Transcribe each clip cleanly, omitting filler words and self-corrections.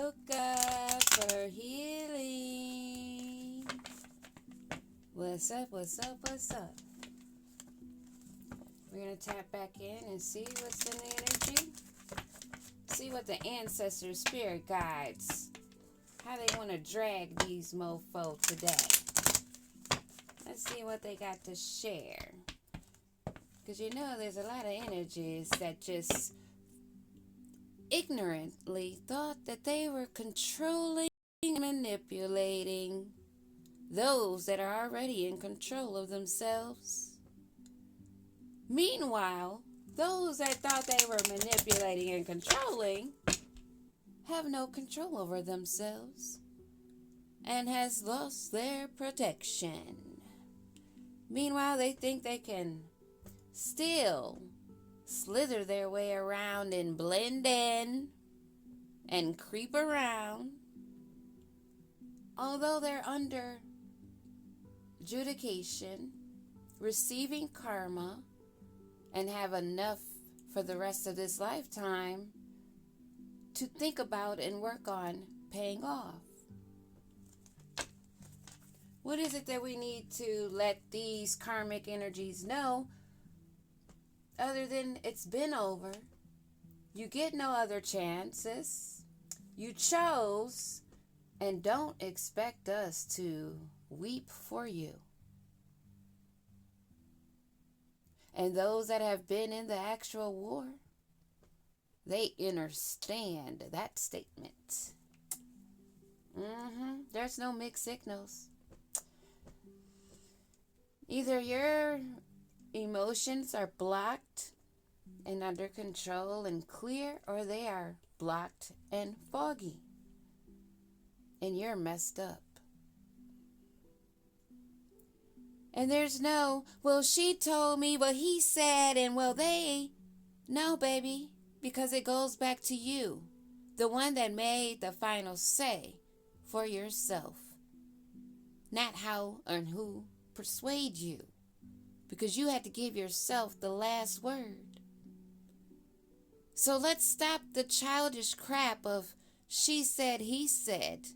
Yoga for healing. What's up, what's up, what's up? We're going to tap back in and see what's in the energy. See what the ancestor spirit guides, how they want to drag these mofo today. Let's see what they got to share. Because you know there's a lot of energies that just ignorantly thought that they were controlling and manipulating those that are already in control of themselves. Meanwhile, those that thought they were manipulating and controlling have no control over themselves and has lost their protection. Meanwhile, they think they can still slither their way around and blend in and creep around, although they're under adjudication, receiving karma, and have enough for the rest of this lifetime to think about and work on paying off. What is it that we need to let these karmic energies know? Other than it's been over. You get no other chances. You chose, and don't expect us to weep for you. And those that have been in the actual war, they understand that statement. There's no mixed signals. Either your emotions are blocked and under control and clear, or they are blocked and foggy, and you're messed up. And there's no, well, she told me, well, he said, and well, they. No, baby, because it goes back to you, the one that made the final say for yourself. Not how and who persuade you, because you had to give yourself the last word. So let's stop the childish crap of she said, he said.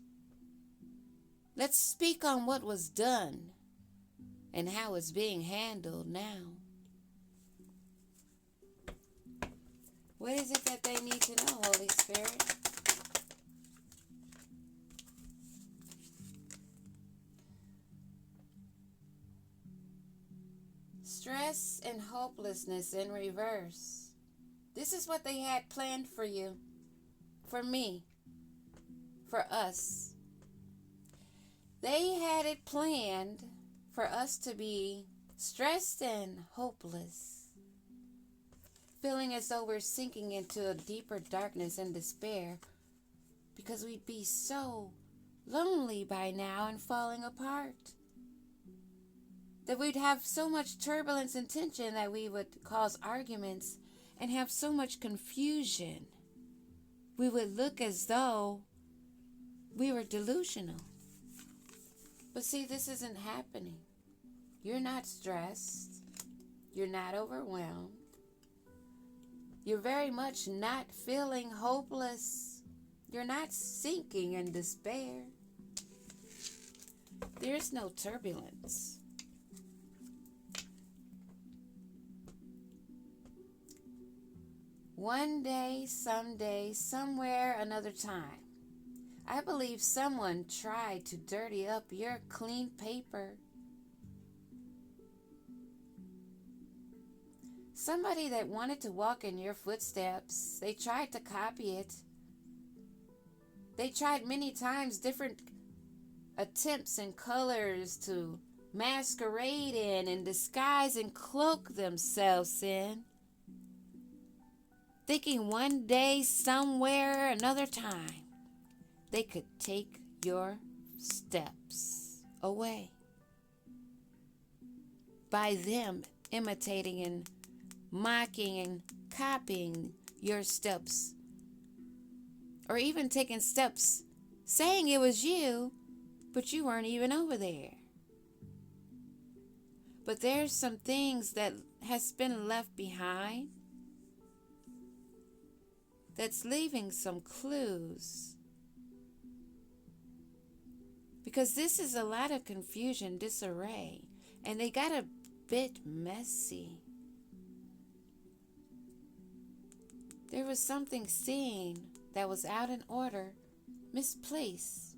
Let's speak on what was done and how it's being handled now. What is it that they need to know, Holy Spirit? Stress and hopelessness in reverse. This is what they had planned for you, for me, for us. They had it planned for us to be stressed and hopeless, feeling as though we're sinking into a deeper darkness and despair because we'd be so lonely by now and falling apart. That we'd have so much turbulence and tension that we would cause arguments and have so much confusion. We would look as though we were delusional. But see, this isn't happening. You're not stressed. You're not overwhelmed. You're very much not feeling hopeless. You're not sinking in despair. There's no turbulence. One day, someday, somewhere, another time, I believe someone tried to dirty up your clean paper. Somebody that wanted to walk in your footsteps, they tried to copy it. They tried many times different attempts and colors to masquerade in and disguise and cloak themselves in, thinking one day, somewhere, another time, they could take your steps away by them imitating and mocking and copying your steps, or even taking steps saying it was you, but you weren't even over there. But there's some things that has been left behind that's leaving some clues Because this is a lot of confusion, disarray, and they got a bit messy. There was something seen that was out in order, misplaced,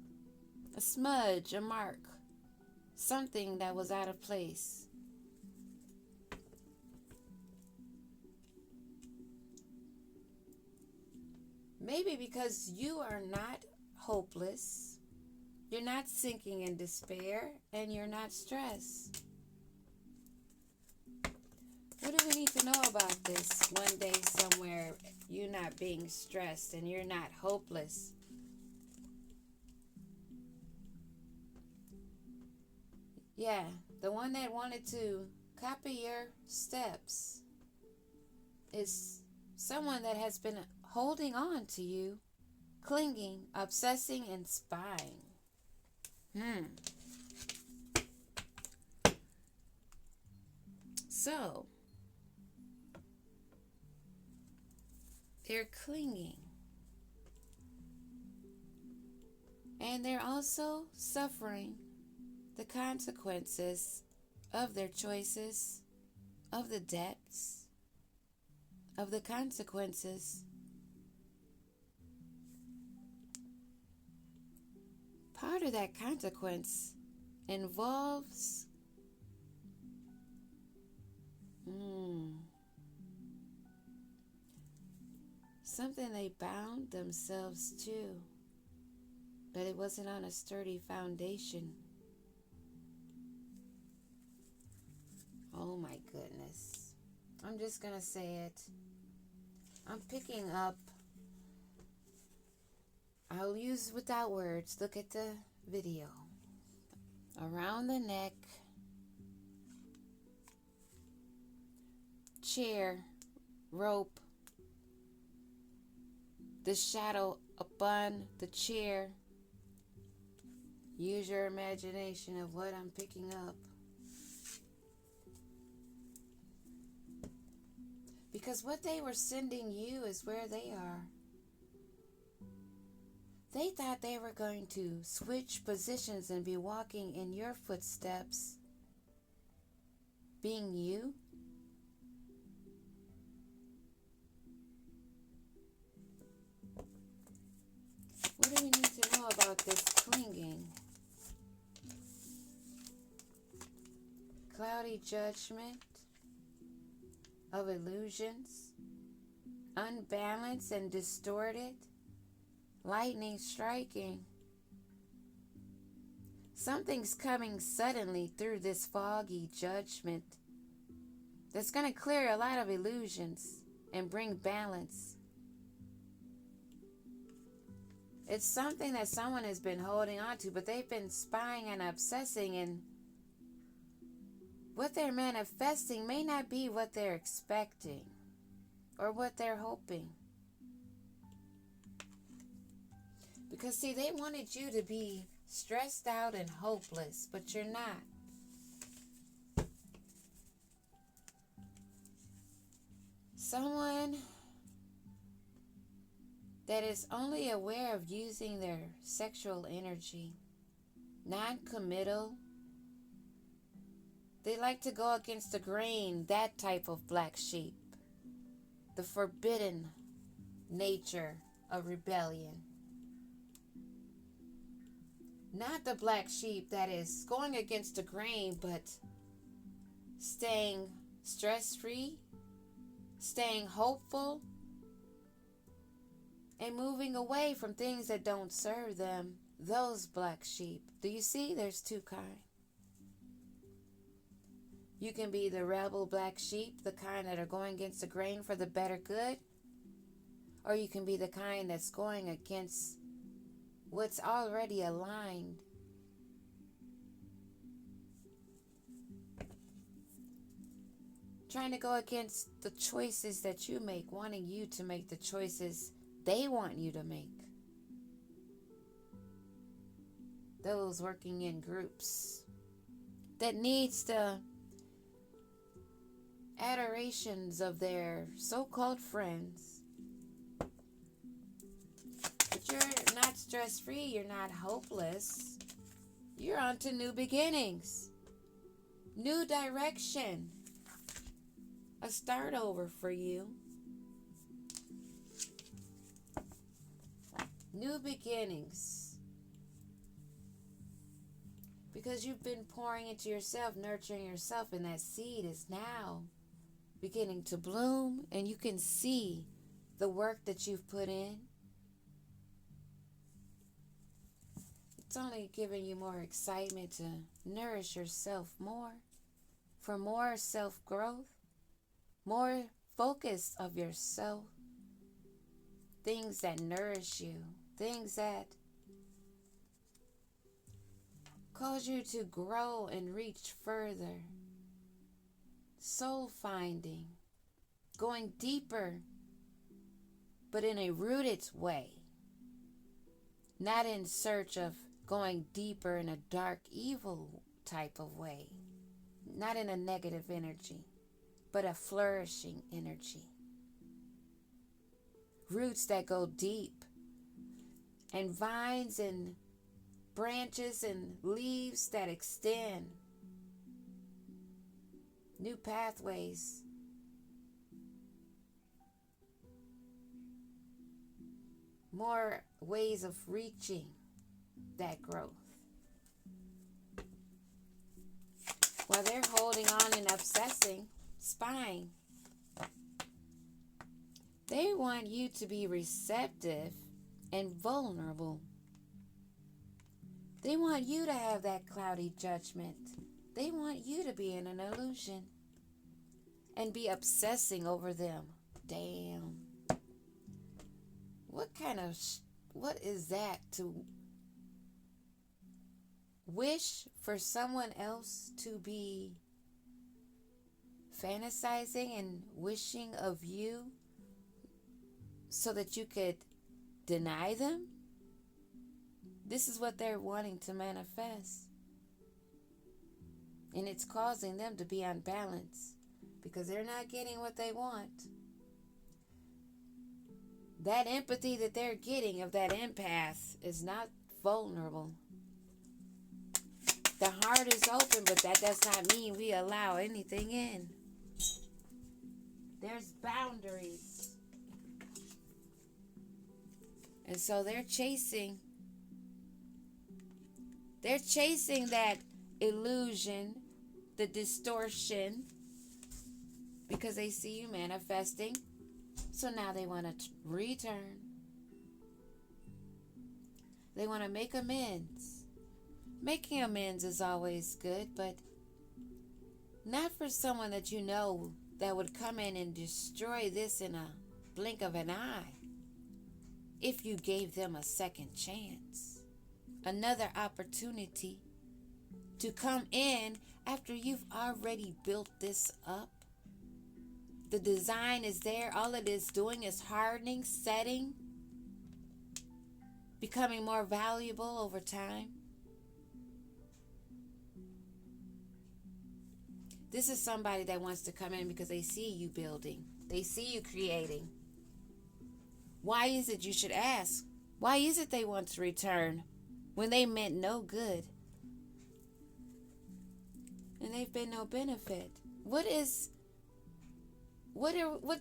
a smudge, a mark, something that was out of place. Maybe because you are not hopeless, you're not sinking in despair, and you're not stressed. What do we need to know about this? One day somewhere, you not being stressed and you're not hopeless. Yeah, the one that wanted to copy your steps is someone that has been holding on to you, clinging, obsessing, and spying. So, they're clinging. And they're also suffering the consequences of their choices, of the depths, of the consequences. Part of that consequence involves something they bound themselves to, but it wasn't on a sturdy foundation. Oh my goodness. I'm just gonna say it. I'm picking up. I'll use without words. Look at the video. Around the neck, chair, rope, the shadow upon the chair. Use your imagination of what I'm picking up. Because what they were sending you is where they are. They thought they were going to switch positions and be walking in your footsteps, being you. What do we need to know about this clinging? Cloudy judgment of illusions, unbalanced and distorted, lightning striking. Something's coming suddenly through this foggy judgment that's going to clear a lot of illusions and bring balance. It's something that someone has been holding on to, but they've been spying and obsessing, and what they're manifesting may not be what they're expecting or what they're hoping. Because, see, they wanted you to be stressed out and hopeless, but you're not. Someone that is only aware of using their sexual energy, non-committal. They like to go against the grain, that type of black sheep. The forbidden nature of rebellion. Not the black sheep that is going against the grain, but staying stress-free, staying hopeful, and moving away from things that don't serve them. Those black sheep. Do you see? There's two kinds. You can be the rebel black sheep, the kind that are going against the grain for the better good. Or you can be the kind that's going against what's already aligned. Trying to go against the choices that you make, wanting you to make the choices they want you to make. Those working in groups that needs the adorations of their so-called friends. But you're not stress-free, you're not hopeless. You're on to new beginnings, new direction, a start over for you. New beginnings. Because you've been pouring into yourself, nurturing yourself, and that seed is now beginning to bloom, and you can see the work that you've put in. It's only giving you more excitement to nourish yourself more, for more self-growth, more focus of yourself, things that nourish you, things that cause you to grow and reach further. Soul finding, going deeper, but in a rooted way, not in search of going deeper in a dark, evil type of way, not in a negative energy, but a flourishing energy. Roots that go deep, and vines and branches and leaves that extend. New pathways. More ways of reaching that growth. While they're holding on and obsessing, spying, they want you to be receptive and vulnerable. They want you to have that cloudy judgment. They want you to be in an illusion and be obsessing over them. Damn. What is that, to wish for someone else to be fantasizing and wishing of you so that you could deny them? This is what they're wanting to manifest. And it's causing them to be unbalanced because they're not getting what they want. That empathy that they're getting of that empath is not vulnerable. The heart is open, but that does not mean we allow anything in. There's boundaries. And so they're chasing that illusion, the distortion, because they see you manifesting. So now they want to return. They want to make amends. Making amends is always good, but not for someone that you know that would come in and destroy this in a blink of an eye. If you gave them a second chance, another opportunity to come in after you've already built this up. The design is there. All it is doing is hardening, setting, becoming more valuable over time. This is somebody that wants to come in because they see you building. They see you creating. Why is it, you should ask? Why is it they want to return when they meant no good? And they've been no benefit. What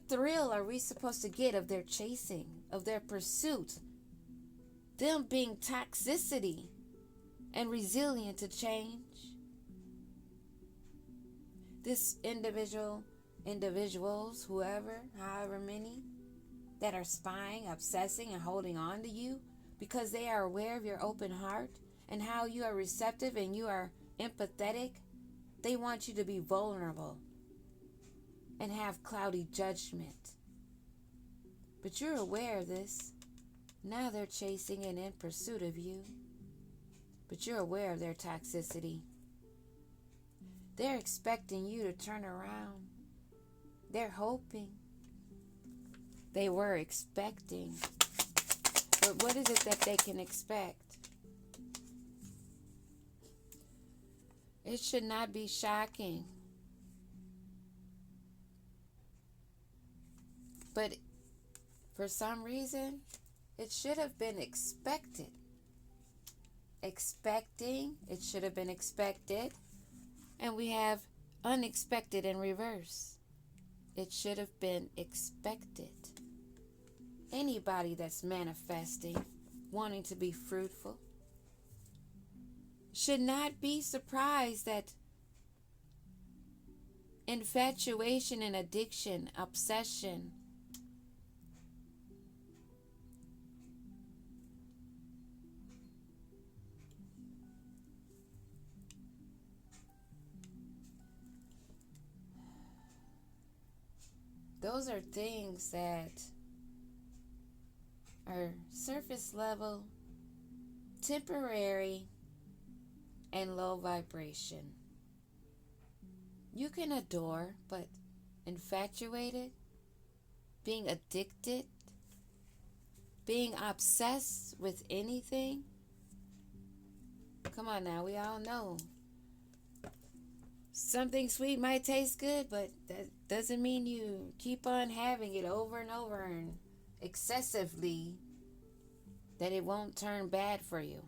thrill are we supposed to get of their chasing, of their pursuit? Them being toxicity and resilient to change. This individuals, whoever, however many, that are spying, obsessing, and holding on to you because they are aware of your open heart and how you are receptive and you are empathetic. They want you to be vulnerable and have cloudy judgment. But you're aware of this. Now they're chasing and in pursuit of you. But you're aware of their toxicity. They're expecting you to turn around. They're hoping. They were expecting. But what is it that they can expect? It should not be shocking. But for some reason, it should have been expected. expecting, it should have been expected. And we have unexpected in reverse. It should have been expected. Anybody that's manifesting, wanting to be fruitful, should not be surprised that infatuation and addiction, obsession, those are things that are surface level, temporary, and low vibration. You can adore, but infatuated, being addicted, being obsessed with anything. Come on now, we all know. Something sweet might taste good, but that doesn't mean you keep on having it over and over and excessively, that it won't turn bad for you.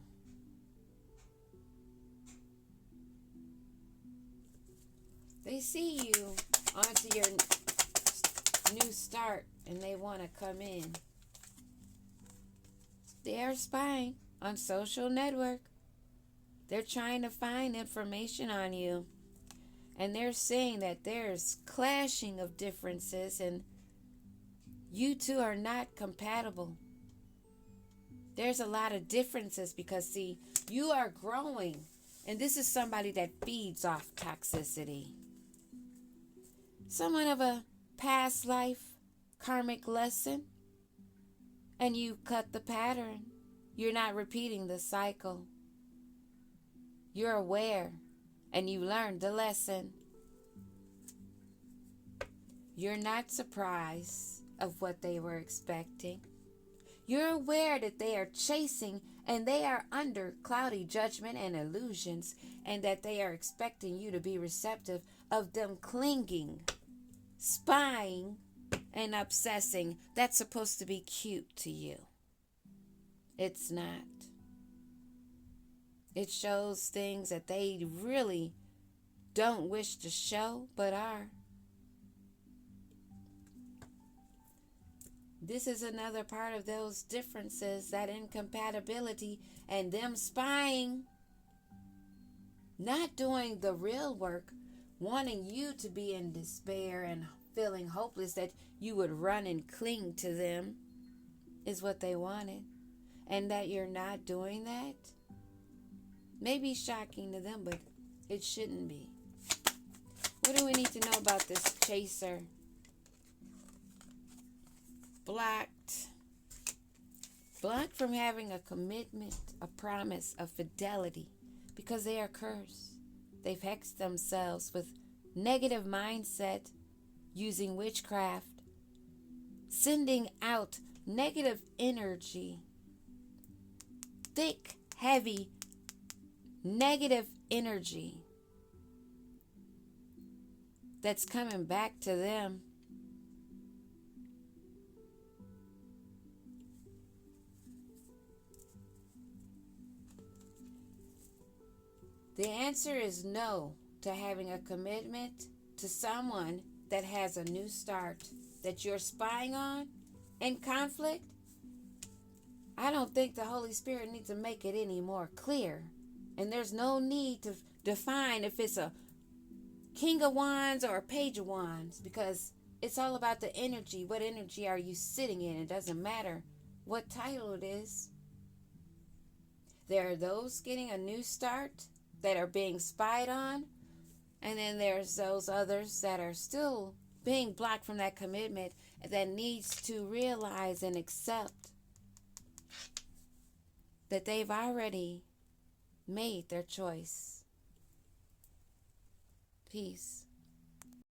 They see you onto your new start and they want to come in. They are spying on social network. They're trying to find information on you. And they're saying that there's clashing of differences and you two are not compatible. There's a lot of differences because, see, you are growing. And this is somebody that feeds off toxicity. Someone of a past life karmic lesson. And you cut the pattern. You're not repeating the cycle. You're aware. And you learned the lesson. You're not surprised of what they were expecting. You're aware that they are chasing and they are under cloudy judgment and illusions, and that they are expecting you to be receptive of them clinging, spying, and obsessing. That's supposed to be cute to you. It's not. It shows things that they really don't wish to show, but are. This is another part of those differences, that incompatibility, and them spying, not doing the real work, wanting you to be in despair and feeling hopeless, that you would run and cling to them, is what they wanted. And that you're not doing that may be shocking to them, but it shouldn't be. What do we need to know about this chaser? Blocked from having a commitment, a promise of fidelity, because they are cursed. They've hexed themselves with negative mindset, using witchcraft, sending out negative energy, thick, heavy, negative energy that's coming back to them. The answer is no to having a commitment to someone that has a new start, that you're spying on in conflict. I don't think the Holy Spirit needs to make it any more clear. And there's no need to define if it's a King of Wands or a Page of Wands, because it's all about the energy. What energy are you sitting in? It doesn't matter what title it is. There are those getting a new start that are being spied on, and then there's those others that are still being blocked from that commitment, that needs to realize and accept that they've already made their choice. Peace.